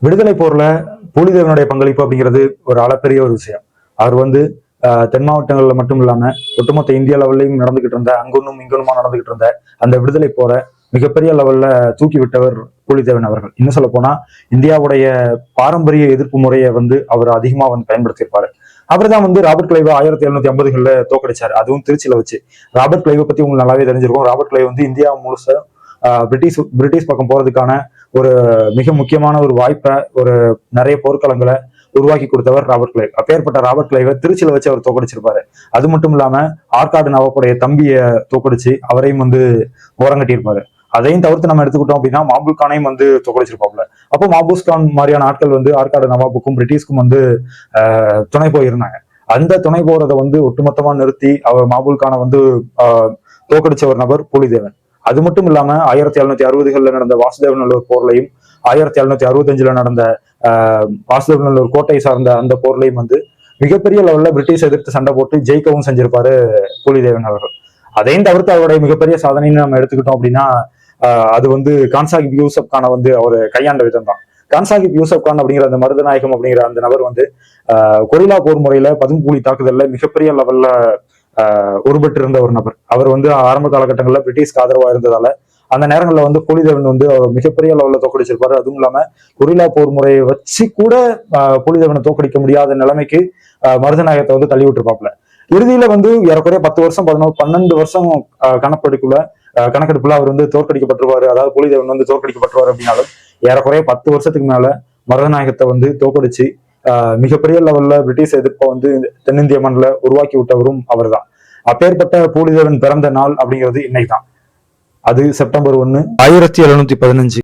விடுதலை போர்ல பூலித்தேவனுடைய பங்களிப்பு அப்படிங்கிறது ஒரு அளப்பெரிய ஒரு விஷயம். அவர் வந்து தென் மாவட்டங்கள்ல மட்டும் இல்லாம ஒட்டுமொத்த இந்திய லெவல்லையும் நடந்துகிட்டு இருந்த அங்கொன்னும் இங்கொன்னுமா நடந்துகிட்டு இருந்த அந்த விடுதலை போர மிகப்பெரிய லெவல்ல தூக்கி விட்டவர் பூலித்தேவன் அவர்கள். இன்னும் சொல்ல போனா இந்தியாவுடைய பாரம்பரிய எதிர்ப்பு முறையை வந்து அவர் அதிகமா வந்து பயன்படுத்தியிருப்பாரு. அவர் தான் வந்து ராபர்ட் கிளைவ் 1750களில் தோக்கடிச்சாரு, அதுவும் திருச்சியில வச்சு. ராபர்ட் கிளைவை பத்தி உங்களுக்கு நல்லாவே தெரிஞ்சிருக்கும். ராபர்ட் கிளைவ் வந்து இந்தியா முழுச பிரிட்டிஷ் பக்கம் போறதுக்கான ஒரு மிக முக்கியமான ஒரு வாய்ப்பை, ஒரு நிறைய போர்க்களங்களை உருவாக்கி கொடுத்தவர் ராபர்ட் கிளைவ். அப்பேற்பட்ட ராபர்ட் கிளைவை திருச்சியில வச்சு அவர் தோக்கடிச்சிருப்பாரு. அது மட்டும் இல்லாம ஆற்காடு நவாப்புடைய தம்பியை தோக்கடிச்சு அவரையும் வந்து ஓரங்கட்டியிருப்பாரு. அதையும் தவிர்த்து நம்ம எடுத்துக்கிட்டோம் அப்படின்னா மாபூல் கானையும் வந்து தோக்கடிச்சிருப்பாப்ல. அப்போ மாபூஸ் கான் மாதிரியான ஆட்கள் வந்து ஆற்காடு நவாப்புக்கும் பிரிட்டிஷ்க்கும் வந்து துணை போயிருந்தாங்க. அந்த துணை போறதை வந்து ஒட்டுமொத்தமா நிறுத்தி அவர் மாபூல் கானை வந்து தோக்கடிச்ச ஒரு நபர் பூலித்தேவன். அது மட்டும் இல்லாம 1760களில் நடந்த வாசுதேவநல்லூர் போர்லையும் 1765ல நடந்த வாசுதேவநல்லூர் கோட்டை சார்ந்த அந்த போர்லையும் வந்து மிகப்பெரிய லெவல்ல பிரிட்டிஷ் எதிர்த்து சண்டை போட்டு ஜெயிக்கவும் செஞ்சிருப்பாரு பூலித்தேவன் அவர்கள். அதையும் தவிர்த்து அவருடைய மிகப்பெரிய சாதனைன்னு நம்ம எடுத்துக்கிட்டோம் அப்படின்னா அது வந்து கான் சாஹிப் யூசப் கானை வந்து அவர் கையாண்ட விதம் தான். கான் சாஹிப் யூசப் கான் அப்படிங்கிற அந்த மருதநாயகம் அப்படிங்கிற அந்த நபர் வந்து கொரில்லா போர் முறையில பதுங்குகுழி தாக்குதல்ல மிகப்பெரிய லெவல்ல உருபெற்று இருந்த ஒரு நபர். அவர் வந்து ஆரம்ப காலகட்டங்களில் பிரிட்டிஷ்க்கு ஆதரவா இருந்ததால அந்த நேரங்களில் வந்து பூலித்தேவன் வந்து அவர் மிகப்பெரிய லெவலில் தோக்கடிச்சிருப்பாரு. அதுவும் இல்லாம கொரில்லா போர் முறையை வச்சு கூட பூலித்தேவனை தோக்கடிக்க முடியாத நிலைமைக்கு மருதநாயகத்தை வந்து தள்ளி விட்டுருப்பாப்ல. இறுதியில வந்து ஏறக்குறைய 10 வருஷம் 12 வருஷம் கணக்கெடுப்புல அவர் வந்து தோற்கடிக்கப்பட்டுருவாரு. அதாவது பூலித்தேவன் வந்து தோற்கடிக்கப்பட்டுருவாரு அப்படின்னாலும் ஏறக்குறைய 10 வருஷத்துக்கு மேல மருதநாயகத்தை வந்து தோக்கடிச்சு மிகப்பெரிய லெவல்ல பிரிட்டிஷ் எதிர்ப்பை வந்து தென்னிந்திய மண்ணில் உருவாக்கி விட்டவரும் அவர் தான். அப்பேற்பட்ட பூலித்தேவன் பிறந்த நாள் அப்படிங்கிறது இன்னைக்கு தான். அது செப்டம்பர் 1, 1715.